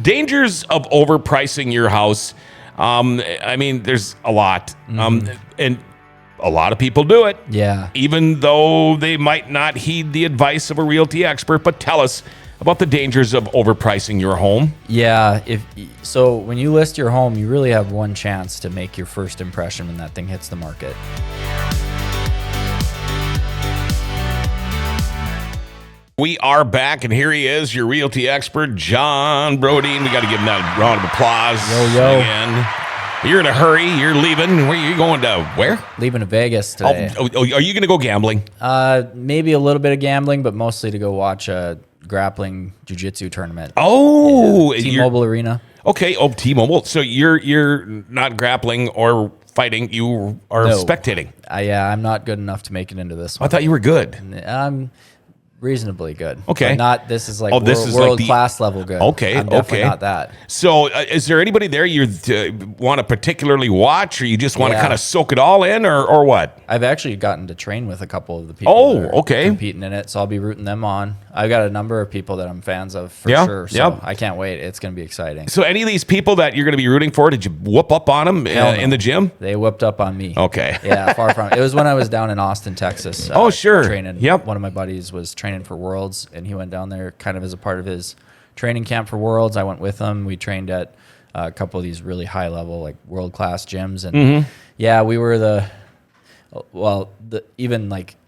Dangers of overpricing your house. I mean, there's a lot. And a lot of people do it. Yeah. Even though they might not heed the advice of a realty expert. But tell us about the dangers of overpricing your home. Yeah. So when you list your home, you really have one chance to make your first impression when that thing hits the market. We are back, and here he is, your realty expert, John Brodeen. We got to give him that round of applause. Yo. Again. You're in a hurry. You're leaving. Where are you going to? Where? Leaving to Vegas today. Oh, are you going to go gambling? Maybe a little bit of gambling, but mostly to go watch a grappling jiu-jitsu tournament. Oh, yeah. T-Mobile Arena. Okay. Oh, T-Mobile. So you're not grappling or fighting. You are spectating. Yeah, I'm not good enough to make it into this one. I thought you were good. I'm reasonably good. Okay. But not, this is like world class level good. Okay. I'm definitely not that. So is there anybody there you want to particularly watch, or you just want to kind of soak it all in, or what? I've actually gotten to train with a couple of the people that are competing in it, so I'll be rooting them on. I've got a number of people that I'm fans of for sure, so I can't wait. It's going to be exciting. So any of these people that you're going to be rooting for, did you whoop up on them in the gym? They whooped up on me. Okay. Yeah, far from it. It was when I was down in Austin, Texas. Training. Yep. One of my buddies was training for Worlds, and he went down there kind of as a part of his training camp for Worlds. I went with him. We trained at a couple of these really high level, like world class gyms, and we were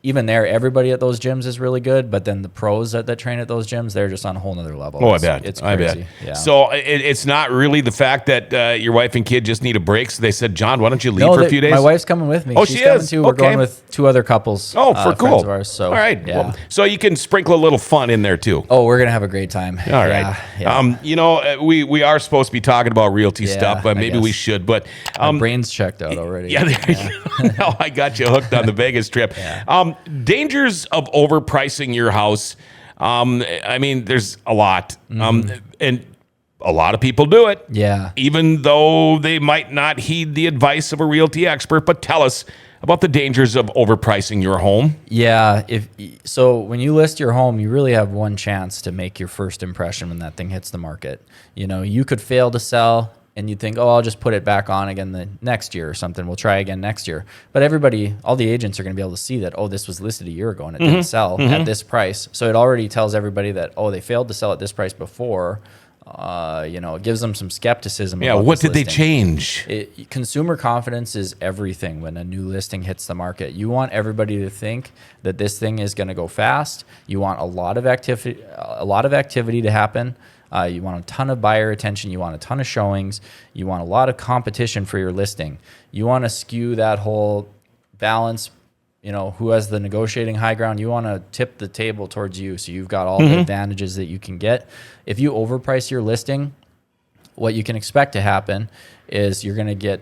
even there, everybody at those gyms is really good, but then the pros that train at those gyms, they're just on a whole nother level. Oh, I bet. It's crazy. I bet. Yeah. So it's not really the fact that your wife and kid just need a break, so they said, John, why don't you leave for a few days? My wife's coming with me. Oh, She's she coming is? too. We're going with two other couples. Oh, for cool. Friends of ours, so, all right. Yeah. Well, so you can sprinkle a little fun in there, too. Oh, we're going to have a great time. All right. Yeah. We are supposed to be talking about realty stuff, but maybe we should. But my brain's checked out already. Now I got you hooked on the Vegas trip. Yeah. Dangers of overpricing your house. I mean, there's a lot. And a lot of people do it. Yeah. Even though they might not heed the advice of a realty expert. But tell us about the dangers of overpricing your home. Yeah. So when you list your home, you really have one chance to make your first impression when that thing hits the market. You could fail to sell, and you'd think, oh, I'll just put it back on again the next year or something. We'll try again next year. But all the agents are going to be able to see that, oh, this was listed a year ago and it didn't sell at this price. So it already tells everybody that, oh, they failed to sell at this price before. It gives them some skepticism. Yeah, what did they change? Consumer confidence is everything when a new listing hits the market. You want everybody to think that this thing is going to go fast. You want a lot of activity to happen. You want a ton of buyer attention. You want a ton of showings. You want a lot of competition for your listing. You want to skew that whole balance, who has the negotiating high ground. You want to tip the table towards you, so you've got all the advantages that you can get. If you overprice your listing, what you can expect to happen is you're going to get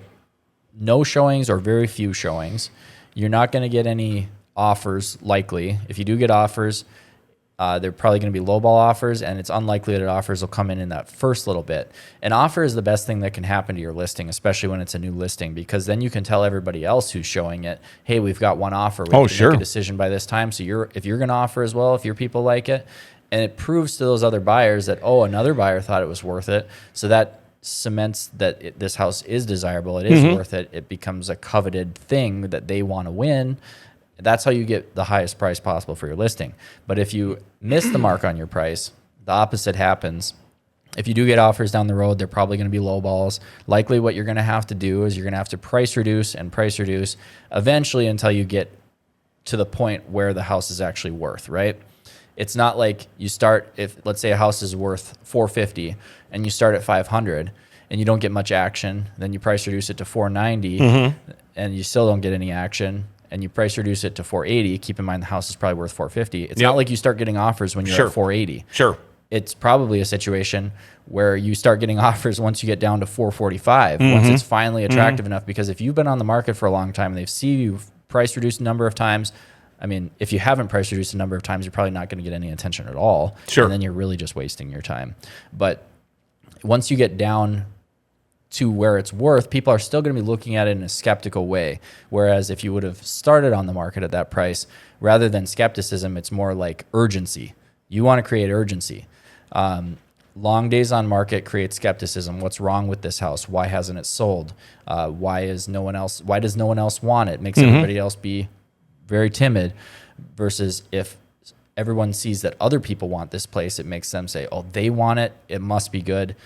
no showings or very few showings. You're not going to get any offers, likely. If you do get offers, they're probably going to be lowball offers, and it's unlikely that offers will come in that first little bit. An offer is the best thing that can happen to your listing, especially when it's a new listing, because then you can tell everybody else who's showing it, hey, we've got one offer. We have to make a decision by this time. So if you're going to offer as well, if your people like it, and it proves to those other buyers that, oh, another buyer thought it was worth it. So that cements that this house is desirable. It is worth it. It becomes a coveted thing that they want to win. That's how you get the highest price possible for your listing. But if you miss the mark on your price, the opposite happens. If you do get offers down the road, they're probably going to be low balls. Likely what you're going to have to do is you're going to have to price reduce eventually until you get to the point where the house is actually worth, right? It's not like you start, if let's say a house is worth $450 and you start at $500 and you don't get much action, then you price reduce it to $490 and you still don't get any action, and you price reduce it to $480. Keep in mind the house is probably worth $450. It's not like you start getting offers when you're at $480. Sure. It's probably a situation where you start getting offers once you get down to $445, once it's finally attractive enough. Because if you've been on the market for a long time and they've seen you price reduced a number of times, I mean, if you haven't price reduced a number of times, you're probably not going to get any attention at all. Sure. And then you're really just wasting your time. But once you get down to where it's worth, people are still going to be looking at it in a skeptical way. Whereas if you would have started on the market at that price, rather than skepticism, it's more like urgency. You want to create urgency. long days on market create skepticism. What's wrong with this house? Why hasn't it sold? Why does no one else want it? Makes everybody else be very timid. Versus if everyone sees that other people want this place, it makes them say, oh, they want it, it must be good.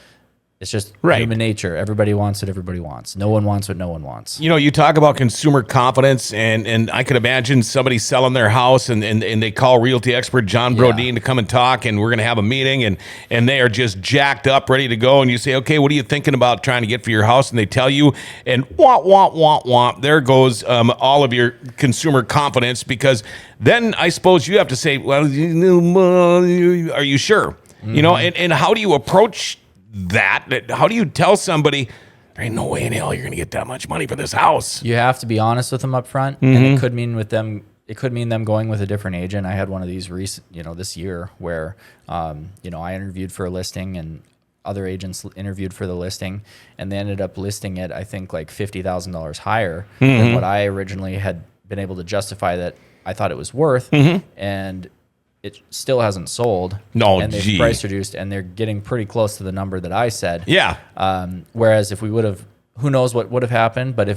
It's just human nature. Everybody wants what everybody wants. No one wants what no one wants. You know, you talk about consumer confidence, and I could imagine somebody selling their house, and they call realty expert John Brodeen to come and talk, and we're going to have a meeting, and they are just jacked up, ready to go, and you say, okay, what are you thinking about trying to get for your house? And they tell you, and there goes all of your consumer confidence, because then I suppose you have to say, well, are you sure? You know, and how do you approach that? How do you tell somebody there ain't no way in hell you're going to get that much money for this house? You have to be honest with them up front, and it could mean them going with a different agent. I had one of these this year where I interviewed for a listing, and other agents interviewed for the listing, and they ended up listing it, I think, like $50,000 higher than what I originally had been able to justify that I thought it was worth, and it still hasn't sold. No, and they've price reduced, and they're getting pretty close to the number that I said. Yeah. Whereas if we would have, who knows what would have happened, but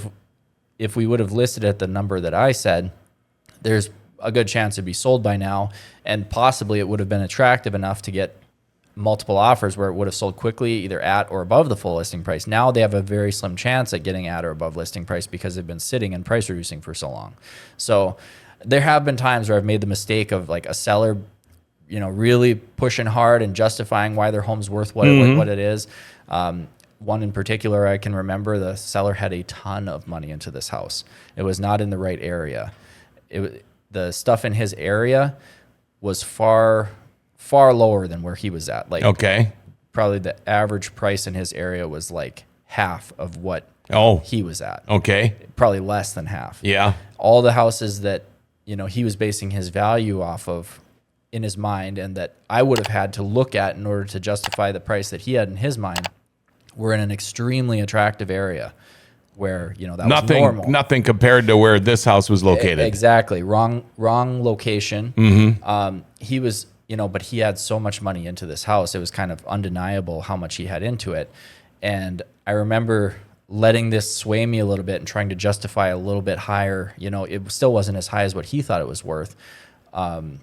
if we would have listed at the number that I said, there's a good chance it'd be sold by now, and possibly it would have been attractive enough to get multiple offers where it would have sold quickly, either at or above the full listing price. Now they have a very slim chance at getting at or above listing price because they've been sitting and price reducing for so long. So there have been times where I've made the mistake of like a seller, really pushing hard and justifying why their home's worth what it is. One in particular I can remember, the seller had a ton of money into this house. It was not in the right area. The stuff in his area was far lower than where he was at. Like, okay, probably the average price in his area was like half of what he was at. Okay, probably less than half. Yeah, all the houses that he was basing his value off of in his mind, and that I would have had to look at in order to justify the price that he had in his mind, were in an extremely attractive area where, that was normal. Nothing compared to where this house was located. Exactly. Wrong location. He was, but he had so much money into this house. It was kind of undeniable how much he had into it. And I remember letting this sway me a little bit and trying to justify a little bit higher. It still wasn't as high as what he thought it was worth. And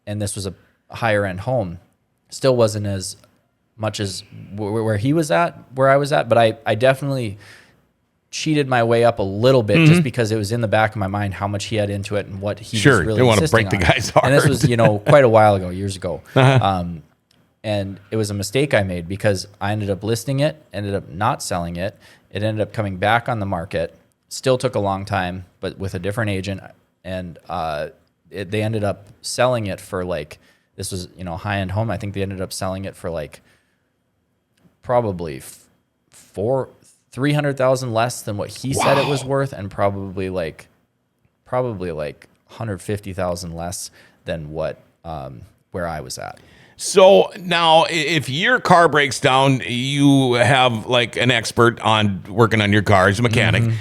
this was a higher end home. Still wasn't as much as where he was at, where I was at. But I definitely cheated my way up a little bit just because it was in the back of my mind how much he had into it and what he was really didn't want to break on. the guy's heart. And this was, quite a while ago, years ago. And it was a mistake I made because I ended up listing it, ended up not selling it. It ended up coming back on the market. Still took a long time, but with a different agent. And they ended up selling it for this was, high-end home. I think they ended up selling it for probably $300,000 less than what he said it was worth, and probably like $150,000 less than what where I was at. So now, if your car breaks down, you have an expert on working on your car as a mechanic.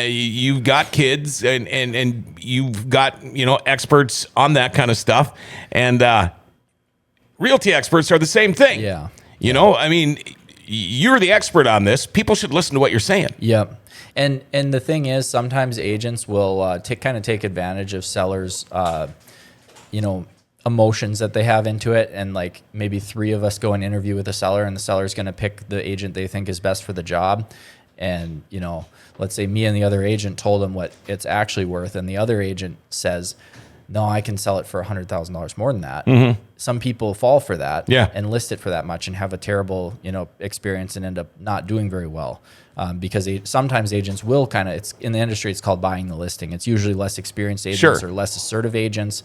You've got kids, and you've got experts on that kind of stuff. And realty experts are the same thing. Yeah. I mean, you're the expert on this. People should listen to what you're saying. Yep. And the thing is, sometimes agents will take advantage of sellers, emotions that they have into it, and maybe three of us go and interview with the seller, and the seller's going to pick the agent they think is best for the job. And let's say me and the other agent told him what it's actually worth, and the other agent says, no, I can sell it for $100,000 more than that. Some people fall for that and list it for that much and have a terrible experience and end up not doing very well. Because sometimes agents will it's in the industry, it's called buying the listing. It's usually less experienced agents or less assertive agents.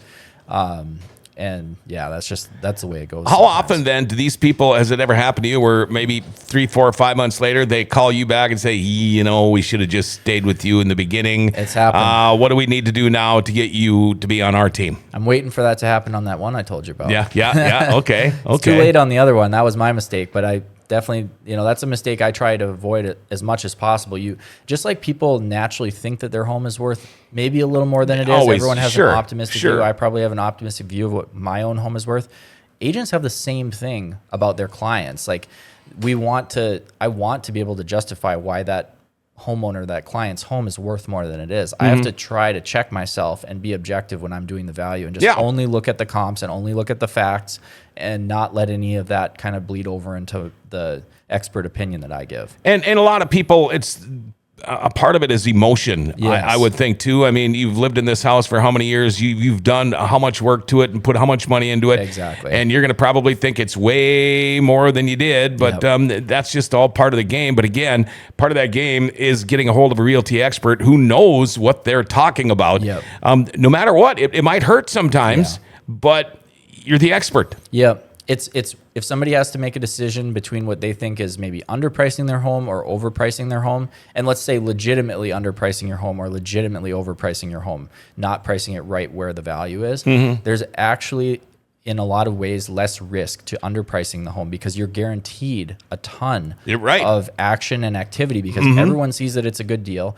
And that's the way it goes. How often then do these people, has it ever happened to you where maybe 3, 4, or 5 months later, they call you back and say, we should have just stayed with you in the beginning. It's happened. What do we need to do now to get you to be on our team? I'm waiting for that to happen on that one I told you about. Yeah. Okay. It's too late on the other one. That was my mistake, but I definitely, that's a mistake I try to avoid it as much as possible. Just like people naturally think that their home is worth maybe a little more than it is. Always. Everyone has an optimistic view. I probably have an optimistic view of what my own home is worth. agents have the same thing about their clients. Like I want to be able to justify why that homeowner, that client's home is worth more than it is. I have to try to check myself and be objective when I'm doing the value and just only look at the comps and only look at the facts and not let any of that kind of bleed over into the expert opinion that I give. And a lot of people, it's a part of it is emotion. Yes. I would think too. I mean, you've lived in this house for how many years? You've done how much work to it and put how much money into it. Exactly. And you're going to probably think it's way more than you did, but that's just all part of the game. But again, part of that game is getting a hold of a realty expert who knows what they're talking about. Yep. No matter what, it might hurt sometimes, but you're the expert. Yep. It's if somebody has to make a decision between what they think is maybe underpricing their home or overpricing their home, and let's say legitimately underpricing your home or legitimately overpricing your home, not pricing it right where the value is, there's actually in a lot of ways less risk to underpricing the home because you're guaranteed a ton of action and activity because everyone sees that it's a good deal.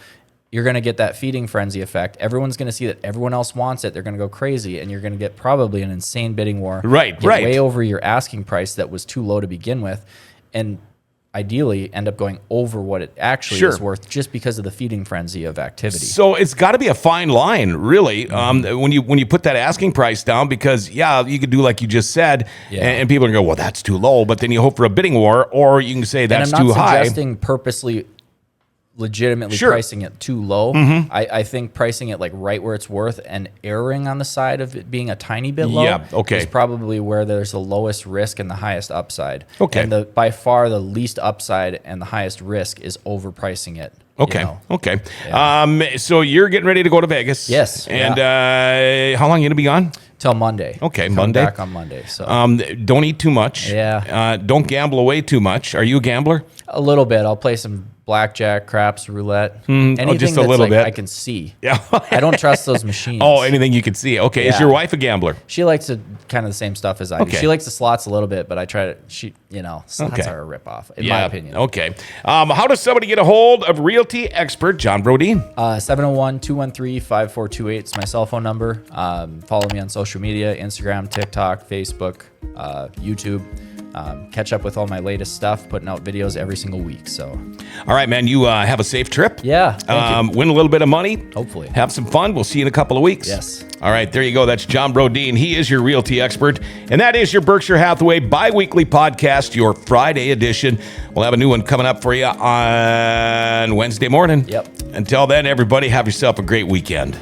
You're going to get that feeding frenzy effect. Everyone's going to see that everyone else wants it. They're going to go crazy, and you're going to get probably an insane bidding war. Get way over your asking price that was too low to begin with, and ideally end up going over what it actually is worth just because of the feeding frenzy of activity. So it's got to be a fine line, really, when you put that asking price down, because you could do like you just said, and people are going to go, well, that's too low, but then you hope for a bidding war, or you can say that's too high. And I'm not suggesting purposely legitimately pricing it too low. I think pricing it like right where it's worth and erring on the side of it being a tiny bit low is probably where there's the lowest risk and the highest upside. And by far the least upside and the highest risk is overpricing it. So you're getting ready to go to Vegas. Yes. And how long are you going to be gone? Till Monday. Monday. Back on Monday. So don't eat too much. Don't gamble away too much. Are you a gambler? A little bit. I'll play some blackjack, craps, roulette. Anything just a that's little bit. I can see. I don't trust those machines. Anything you can see. Is your wife a gambler? She likes kind of the same stuff as I do. She likes the slots a little bit, but I try to. Slots are a ripoff, in my opinion. How does somebody get a hold of realty expert John Brodeen? 701-213-5428. It's my cell phone number. Follow me on social media: Instagram, TikTok, Facebook, YouTube. Catch up with all my latest stuff, putting out videos every single week. So, all right, man, you have a safe trip. Thank you. Win a little bit of money. Hopefully. Have some fun. We'll see you in a couple of weeks. Yes. All right, there you go. That's John Brodeen. He is your realty expert, and that is your Berkshire Hathaway bi-weekly podcast, your Friday edition. We'll have a new one coming up for you on Wednesday morning. Yep. Until then, everybody, have yourself a great weekend.